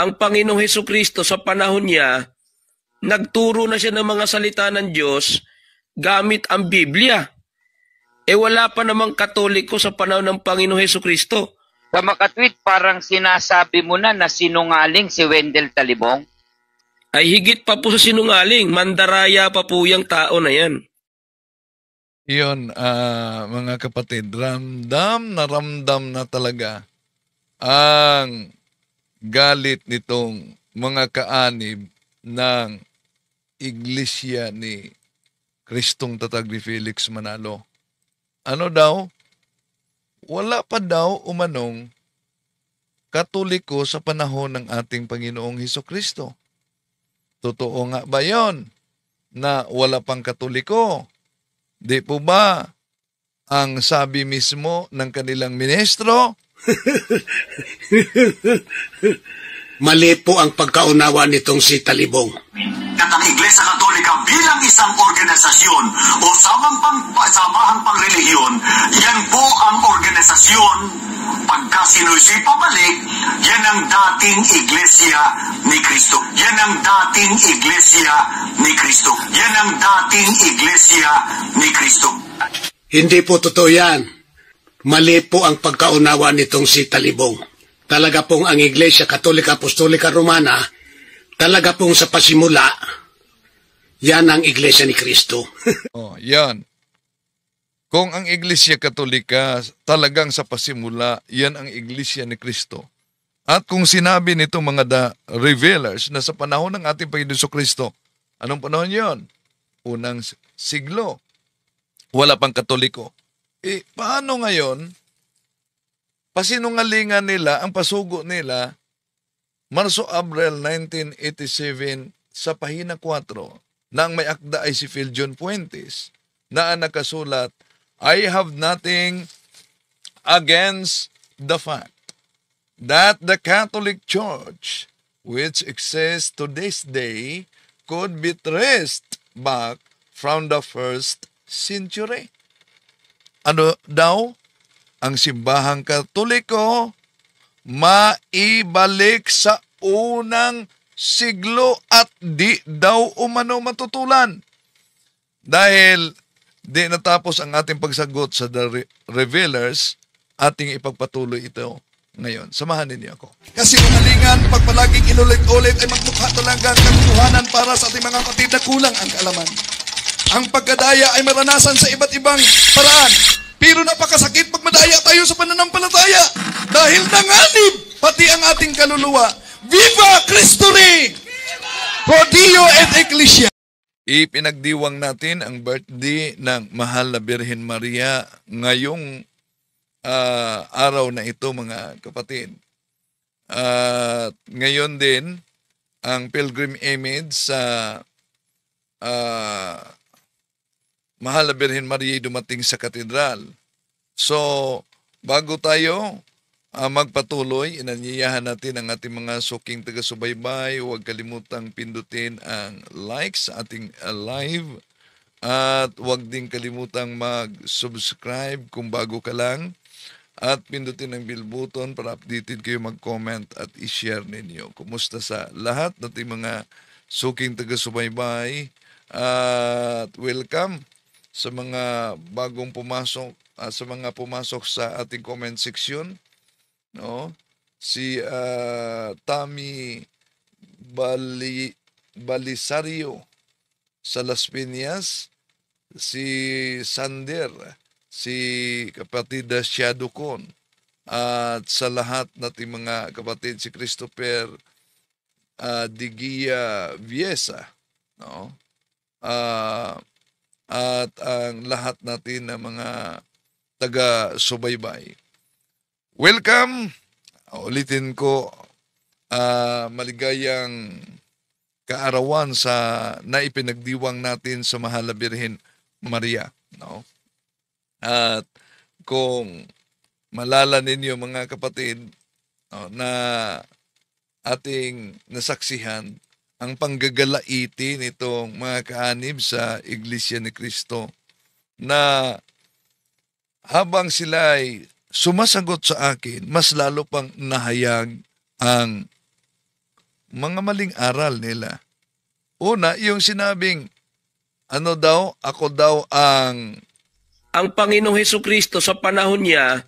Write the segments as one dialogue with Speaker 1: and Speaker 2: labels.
Speaker 1: ang Panginoong Hesukristo sa panahon niya, nagturo na siya ng mga salita ng Diyos gamit ang Biblia. Wala pa namang Katoliko sa panahon ng Panginoong Hesukristo.
Speaker 2: Sa makatwit, parang sinasabi mo na sinungaling si Wendell Talibong?
Speaker 1: Ay higit pa po sa sinungaling, mandaraya pa po yung tao na yan.
Speaker 3: Iyon, mga kapatid, ramdam na talaga ang galit nitong mga kaanib ng Iglesia ni Kristong Tatag ni Felix Manalo. Ano daw? Wala pa daw umanong Katoliko sa panahon ng ating Panginoong Hesukristo. Totoo nga ba yon na wala pang Katoliko? Di po ba ang sabi mismo ng kanilang ministro?
Speaker 4: Mali po ang pagkaunawa nitong si Talibong.
Speaker 5: At ang Iglesia Katolika bilang isang organisasyon o samahang pangrelihiyon, yan po ang organisasyon. Pagka sinusi pabalik, yan ang dating Iglesia ni Kristo. Yan ang dating Iglesia ni Kristo. Yan ang dating Iglesia ni Kristo.
Speaker 4: Hindi po totoo yan. Mali po ang pagkaunawa nitong si Talibong. Talaga pong ang Iglesia Katolika Apostolika Romana, talaga pong sa pasimula, yan ang Iglesia ni Kristo.
Speaker 3: Yan. Kung ang Iglesia Katolika talagang sa pasimula, yan ang Iglesia ni Kristo. At kung sinabi nito mga revealers na sa panahon ng ating Panginoon Kristo, anong panahon yon? Unang siglo. Wala pang Katoliko. Paano ngayon? Pasinungalingan nila, ang pasugo nila, Marso-Abril 1987 sa pahina 4, na ang may akda ay si Phil John Puentes, na ang nakasulat, I have nothing against the fact that the Catholic Church, which exists to this day, could be traced back from the 1st century. Ano daw? Ang simbahang Katoliko maibalik sa unang siglo at di daw umano matutulan. Dahil di natapos ang ating pagsagot sa The Revealers, ating ipagpatuloy ito ngayon. Samahan ninyo ako.
Speaker 6: Kasi umalingan, pag palaging inulit-ulit ay magmukha talagang katotohanan para sa ating mga kapatid na kulang ang kaalaman. Ang pagkadaya ay maranasan sa iba't ibang paraan. Pero napakasakit pag madaya tayo sa pananampalataya dahil nanganib pati ang ating kaluluwa. Viva Cristo Rey! Pro Dio et Ecclesia!
Speaker 3: Ipinagdiwang natin ang birthday ng Mahal na Birhen Maria ngayong araw na ito, mga kapatid. Ngayon din, ang pilgrim image sa Mahal na Birhen Maria dumating sa katedral. So, bago tayo magpatuloy, inanyayahan natin ang ating mga suking taga-subaybay. Huwag kalimutang pindutin ang like sa ating live. At huwag din kalimutang mag-subscribe kung bago ka lang. At pindutin ang bell button para updated kayo, mag-comment at i-share ninyo. Kumusta sa lahat nating mga suking taga-subaybay. At welcome sa mga bagong pumasok, sa mga pumasok sa ating comment section, no? Si Tami Balisario sa Las Piñas, si Sander, si kapatid Shadukon, at sa lahat nating mga kapatid, si Christopher Digia Viesa, no? At ang lahat natin na mga taga-subaybay. Welcome! Ulitin ko, maligayang kaarawan sa naipinagdiwang natin sa Mahal na Birhen Maria. No? At kung malala ninyo, mga kapatid, na ating nasaksihan ang panggagalaiti nitong mga kaanib sa Iglesia ni Kristo, na habang sila ay sumasagot sa akin, mas lalo pang nahayag ang mga maling aral nila. Una, yung sinabing, ano daw, ako daw ang
Speaker 1: Panginoong Hesukristo sa panahon niya,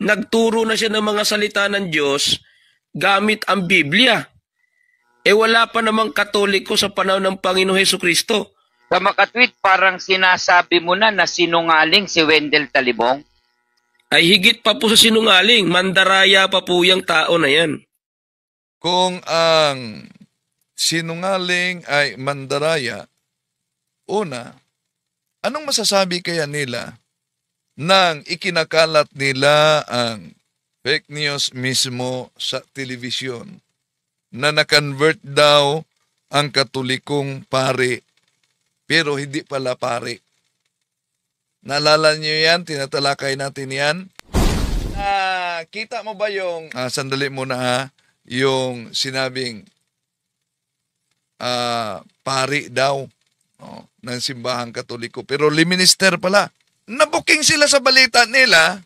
Speaker 1: nagturo na siya ng mga salita ng Diyos gamit ang Biblia. Wala pa namang Katoliko sa panahon ng Panginoong Hesukristo.
Speaker 2: Sa makatwid, parang sinasabi mo na sinungaling si Wendell Talibong.
Speaker 1: Ay higit pa po sa sinungaling, mandaraya pa po yung tao na yan.
Speaker 3: kung ang sinungaling ay mandaraya. Una, anong masasabi kaya nila nang ikinakalat nila ang fake news mismo sa telebisyon na na-convert daw ang Katolikong pare pero hindi pala pare? Naalala niyo yan? Tinatalakay natin yan. Kita mo ba yung, sandali muna ha, yung sinabing pari daw ng simbahang Katoliko. Pero liminister pala. Nabuking sila sa balita nila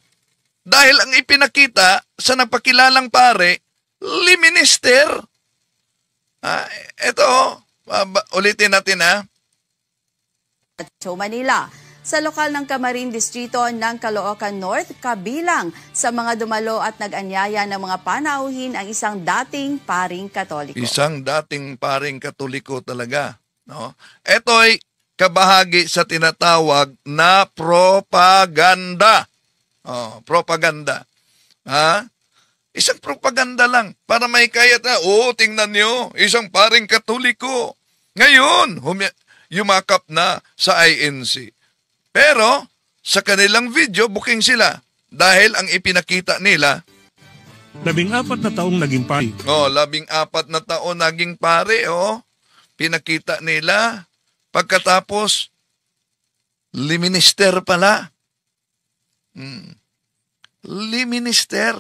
Speaker 3: dahil ang ipinakita sa nagpakilalang pare, liminister. Ito, ulitin natin ha.
Speaker 7: Metro Manila. Sa lokal ng Camarin Distrito ng Caloocan North, kabilang sa mga dumalo at nag-anyaya ng mga panauhin ang isang dating paring Katoliko.
Speaker 3: Isang dating paring Katoliko talaga. No? Ito'y kabahagi sa tinatawag na propaganda. Propaganda. Isang propaganda lang para may kaya na, tingnan nyo, isang paring Katoliko. Ngayon, yumakap na sa INC. Pero, sa kanilang video, booking sila. Dahil ang ipinakita nila,
Speaker 8: 14 na taong naging pari.
Speaker 3: 14 na taon naging pare, pinakita nila. Pagkatapos, liminister pala. Liminister.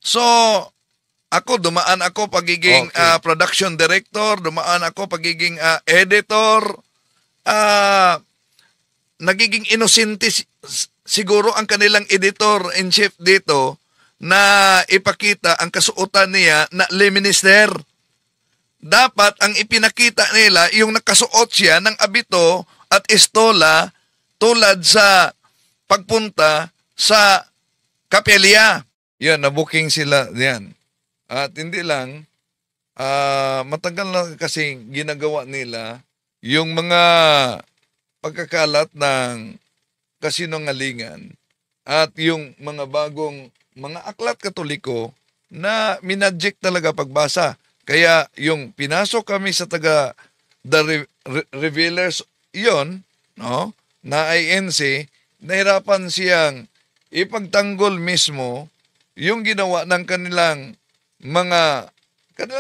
Speaker 3: So, dumaan ako pagiging production director, dumaan ako pagiging editor, nagiging inosente siguro ang kanilang editor-in-chief dito na ipakita ang kasuotan niya na liminister. Dapat ang ipinakita nila yung nakasuot siya ng abito at estola tulad sa pagpunta sa kapelya. Yan, nabuking sila yan. At hindi lang, matagal na kasi ginagawa nila yung mga pagkakalat ng kasinungalingan at yung mga bagong mga aklat Katoliko na minadject talaga pagbasa. Kaya yung pinasok kami sa taga The Revealers yon, na INC, nahirapan siyang ipagtanggol mismo yung ginawa ng kanilang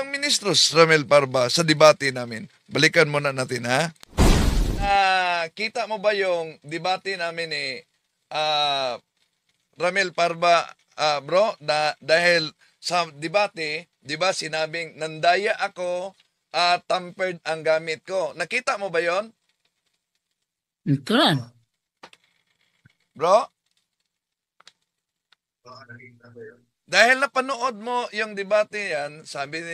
Speaker 3: ministros, Ramel Parba, sa debate namin. Balikan muna natin, ha? Kita mo ba yung debate namin ni Ramel Parba, bro? Dahil sa debate, di ba, sinabing, nandaya ako at tampered ang gamit ko. Nakita mo ba yon?
Speaker 9: Ito lang.
Speaker 3: Bro? Dahil napanood mo yung debate yan, sabi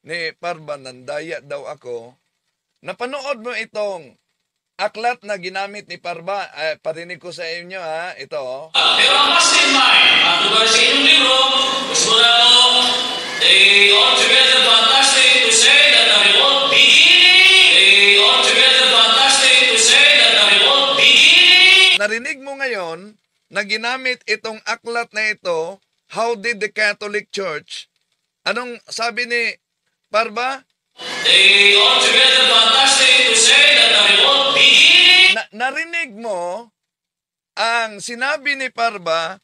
Speaker 3: ni Parba, nandaya daw ako. Napanood mo itong aklat na ginamit ni Parba. Parinig ko sa inyo, ha? Ito.
Speaker 10: Pero ang mastermind, matulad sa inyong libro, gusto na ito, they altogether fantastic to say that the remote beginning. They altogether fantastic to say that the remote beginning.
Speaker 3: Narinig mo ngayon na ginamit itong aklat na ito. How did the Catholic Church? Anong sabi ni Parba?
Speaker 10: They altogether fantastic to say that the remote beginning.
Speaker 3: Narinig mo ang sinabi ni Parba,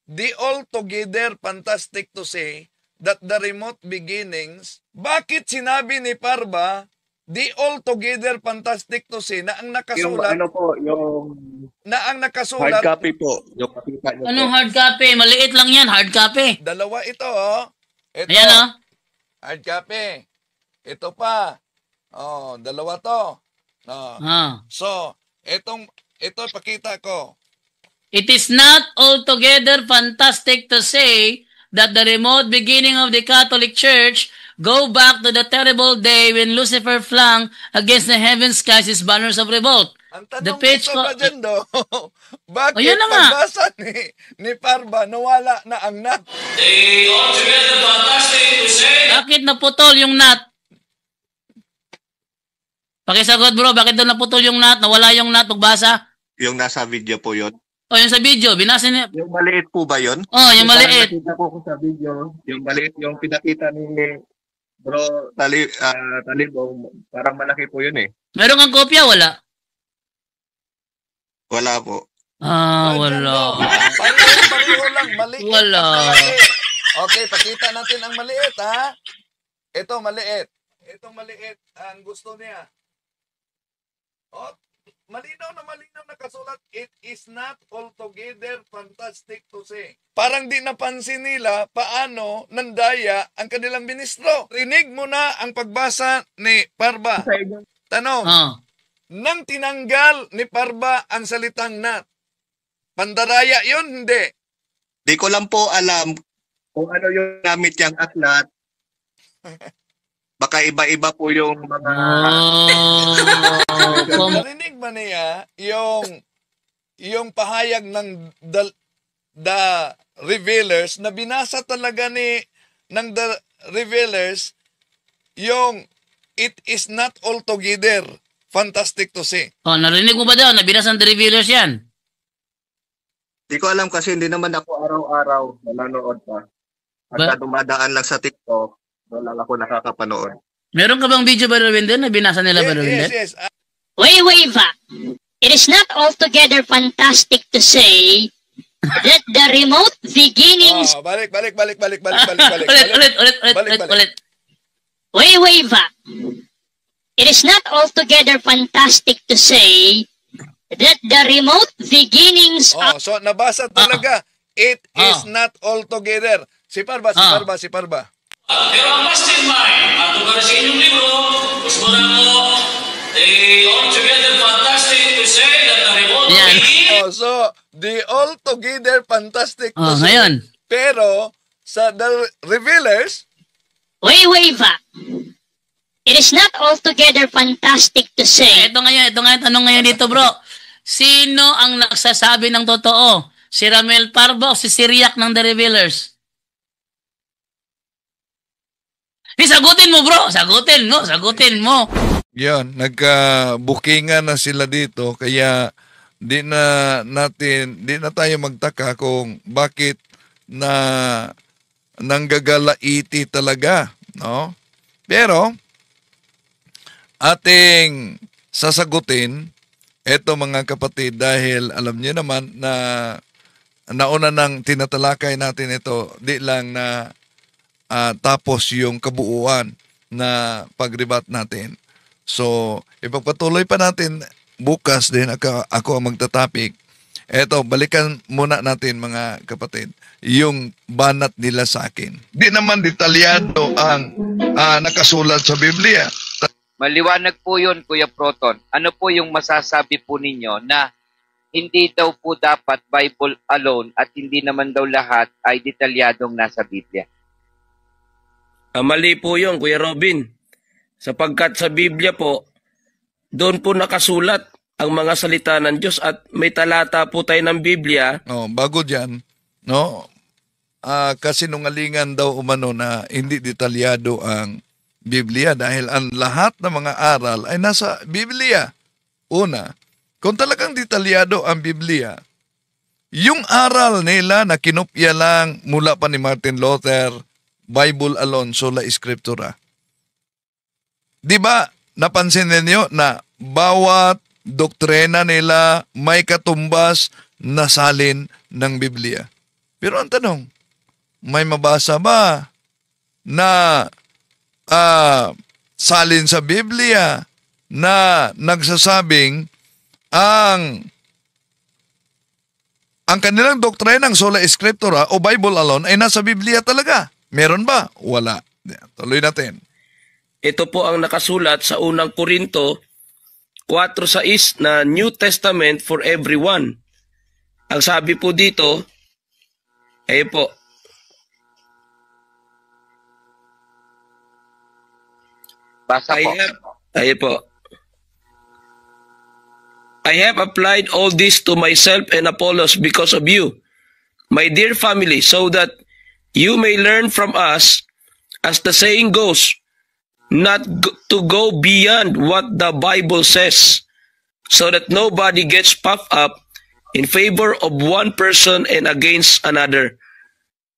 Speaker 3: the altogether fantastic to say that the remote beginnings. Bakit sinabi ni Parba, the altogether fantastic to say na ang nakasulat? Na ang nakasulat.
Speaker 11: Hard copy po. Yung pakita nyo
Speaker 9: Anong
Speaker 11: po.
Speaker 9: hard copy? Maliit lang yan, hard copy.
Speaker 3: Dalawa ito, Ito,
Speaker 9: Ayan,
Speaker 3: hard copy. Ito pa. Dalawa to. So, ito pakita ko.
Speaker 9: It is not altogether fantastic to say that the remote beginning of the Catholic Church go back to the terrible day when Lucifer flung against the heaven skies his banners of revolt.
Speaker 3: Ang
Speaker 9: The
Speaker 3: tanong
Speaker 9: page
Speaker 3: dito
Speaker 9: ko...
Speaker 3: ba dyan, do? Bakit
Speaker 9: Ayun na nga.
Speaker 3: pagbasa ni Parba, nawala na ang nat?
Speaker 10: Altogether fantastic to say
Speaker 9: Bakit naputol yung nut? Pakisagot bro, bakit doon naputol yung nut? Nawala yung nut pagbasa?
Speaker 11: Yung nasa video po yon.
Speaker 9: O yung sa video, binasa niya.
Speaker 11: Yung maliit po ba yon?
Speaker 9: Oh, yung maliit.
Speaker 11: Nakita ko sa video, yung maliit, yung pinakita ni Bro Talibong, parang malaki po yun eh.
Speaker 9: Meron kang kopya, wala?
Speaker 11: Wala po.
Speaker 9: Wala.
Speaker 3: Pareho lang, maliit.
Speaker 9: Wala.
Speaker 3: Okay, pakita natin ang maliit, ha? Ito, maliit. Itong maliit, ang gusto niya. Oh, malinaw na nakasulat, it is not altogether fantastic to say. Parang di napansin nila paano nandaya ang kanilang ministro. Rinig mo na ang pagbasa ni Parba. Tanong, nang tinanggal ni Parba ang salitang nat, pandaraya yun, hindi?
Speaker 11: Di ko lang po alam kung ano yung gamit niyang aklat. Baka iba-iba po yung mga...
Speaker 3: Narinig ba niya yung pahayag ng the Revealers na binasa talaga ng the Revealers yung it is not altogether fantastic to see.
Speaker 9: Oh, narinig mo ba daw na binasa ng The Revealers yan?
Speaker 11: Di ko alam kasi hindi naman ako araw-araw nanonood pa. Pagka dumadaan lang sa TikTok, wala ako nakakapanood.
Speaker 9: Meron ka bang video, Brother Wendell, na binasa nila, Brother Wendell?
Speaker 3: Yes.
Speaker 12: Wait, it is not altogether fantastic to say that the remote beginnings...
Speaker 3: Oh, balik.
Speaker 9: Ulit.
Speaker 12: Wait, it is not altogether fantastic to say that the remote beginnings
Speaker 3: of... So nabasa talaga, it is not altogether. Si Parba.
Speaker 10: Pero ang mastermind, tungkol sa inyong libro, gusto na ko, altogether fantastic to say that the remote beginning...
Speaker 3: So, the altogether fantastic to say.
Speaker 9: Ngayon.
Speaker 3: Pero, sa The Revealers...
Speaker 12: Wait, it is not altogether fantastic to say...
Speaker 9: Ito nga tanong ngayon dito, bro. Sino ang nagsasabi ng totoo? Si Ramel Parbo o si Syriac ng The Revealers? Sagutin mo, bro. Sagutin mo.
Speaker 3: Yan, nagka-bookingan na sila dito kaya di na tayo magtaka kung bakit na nanggagalaiti talaga, no? Pero ating sasagutin eto mga kapatid dahil alam niyo naman na nauna nang tinatalakay natin ito, di lang na tapos yung kabuuan na pagribat natin. So, ipagpatuloy pa natin bukas din ako ang magtatapik. Eto, balikan muna natin mga kapatid, yung banat nila sa akin. Di naman detalyado ang nakasulat sa Biblia.
Speaker 2: Maliwanag po yun, Kuya Proton. Ano po yung masasabi po ninyo na hindi daw po dapat Bible alone at hindi naman daw lahat ay detalyadong nasa Biblia?
Speaker 1: Mali po yun, Kuya Robin. Sapagkat sa Biblia po, doon po nakasulat ang mga salita ng Diyos at may talata po tayo ng Biblia.
Speaker 3: Bago dyan, no? Kasinungalingan daw umano na hindi detalyado ang Biblia dahil ang lahat ng mga aral ay nasa Biblia. Una, kung talagang detalyado ang Biblia, yung aral nila na kinopya lang mula pa ni Martin Luther, Bible alone, sola scriptura. Di ba, napansin ninyo na bawat doktrina nila may katumbas na salin ng Biblia. Pero ang tanong, may mabasa ba na salin sa Biblia na nagsasabing ang kanilang doktrinang sola scriptura o Bible alone ay nasa Biblia talaga? Meron ba? Wala. Tuloy natin.
Speaker 1: Ito po ang nakasulat sa unang Korinto 4:6 na New Testament for everyone. Ang sabi po dito, po,
Speaker 2: Basa po.
Speaker 1: I have applied all this to myself and Apollos because of you, my dear family, so that you may learn from us, as the saying goes, not to go beyond what the Bible says, so that nobody gets puffed up in favor of one person and against another.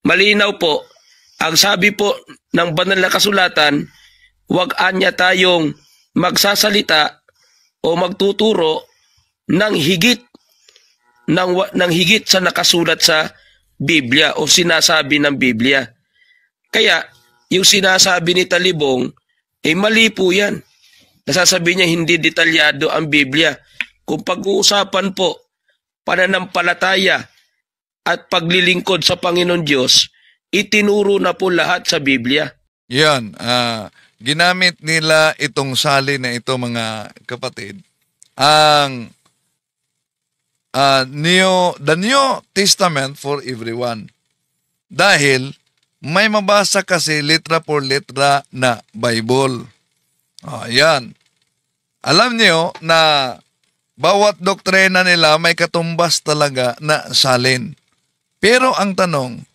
Speaker 1: Malinaw po, ang sabi po ng banal na kasulatan, huwag anya tayong magsasalita o magtuturo ng higit sa nakasulat sa Biblia o sinasabi ng Biblia. Kaya, yung sinasabi ni Talibong, mali po yan. Nasasabi niya hindi detalyado ang Biblia. Kung pag-uusapan po, pananampalataya at paglilingkod sa Panginoon Diyos, itinuro na po lahat sa Biblia.
Speaker 3: Yan, ginamit nila itong salin na ito, mga kapatid, ang the New Testament for everyone. Dahil may mabasa kasi letra por letra na Bible. Yan. Alam niyo na bawat doktrina nila may katumbas talaga na salin. Pero ang tanong,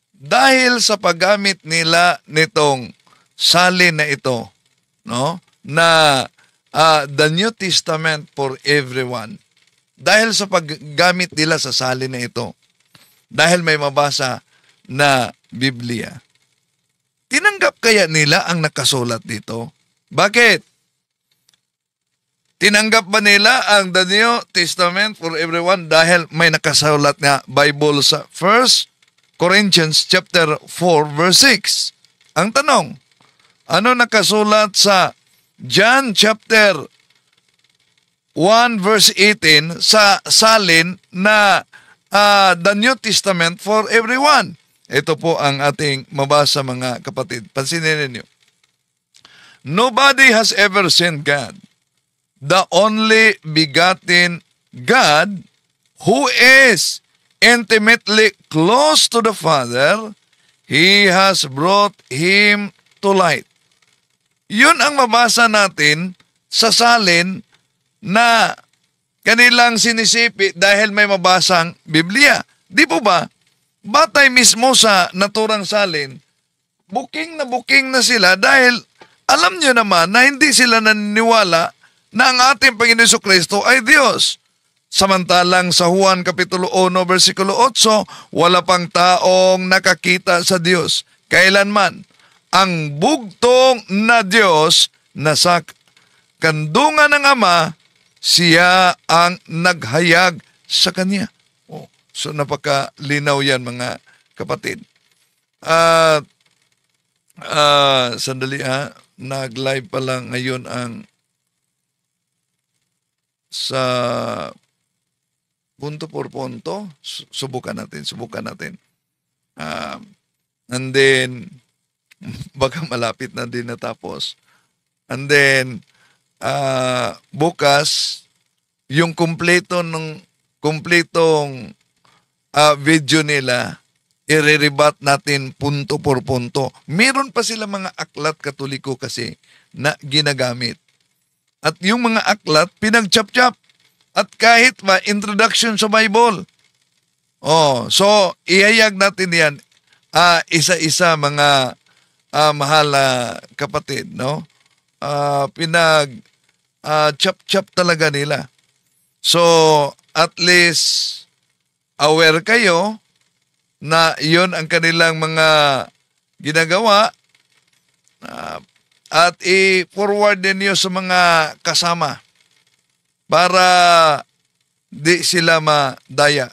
Speaker 3: dahil sa paggamit nila nitong salin na ito, no, na the New Testament for everyone, dahil sa paggamit nila sa salin na ito, dahil may mabasa na Biblia, tinanggap kaya nila ang nakasulat dito? Bakit? Tinanggap ba nila ang the New Testament for everyone dahil may nakasulat na Bible sa 1 Corinthians chapter 4 verse 6? Ang tanong, ano nakasulat sa John chapter 1 verse 18 sa salin na the New Testament for everyone? Ito po ang ating mabasa, mga kapatid. Pansinin ninyo. Nobody has ever seen God. The only begotten God, who is intimately close to the Father, He has brought Him to light. Yun ang mabasa natin sa salin na kanilang sinisipi dahil may mabasang Biblia. Di po ba? Batay mismo sa naturang salin, booking na sila dahil alam nyo naman na hindi sila naniniwala na ang ating Panginoon Jesucristo ay Diyos. Samantalang sa Juan Kapitulo 1, versikulo 8, wala pang taong nakakita sa Diyos kailanman. Ang bugtong na Diyos na sa kandungan ng Ama, siya ang naghayag sa Kanya. So napakalinaw yan, mga kapatid. Sandali nag-live pa lang ngayon ang sa punto por punto. Subukan natin. And then, baka malapit na din natapos. And then, bukas, yung kumpletong video nila, ireribat natin punto por punto. Meron pa sila mga aklat Katoliko kasi na ginagamit. At yung mga aklat, pinag-chap-chap. At kahit introduction sa Bible. So, ihayag natin yan. Isa-isa, mga mahal kapatid, no? Chap-chap talaga nila. So, at least, aware kayo na yun ang kanilang mga ginagawa at i-forward din nyo sa mga kasama para di sila madaya.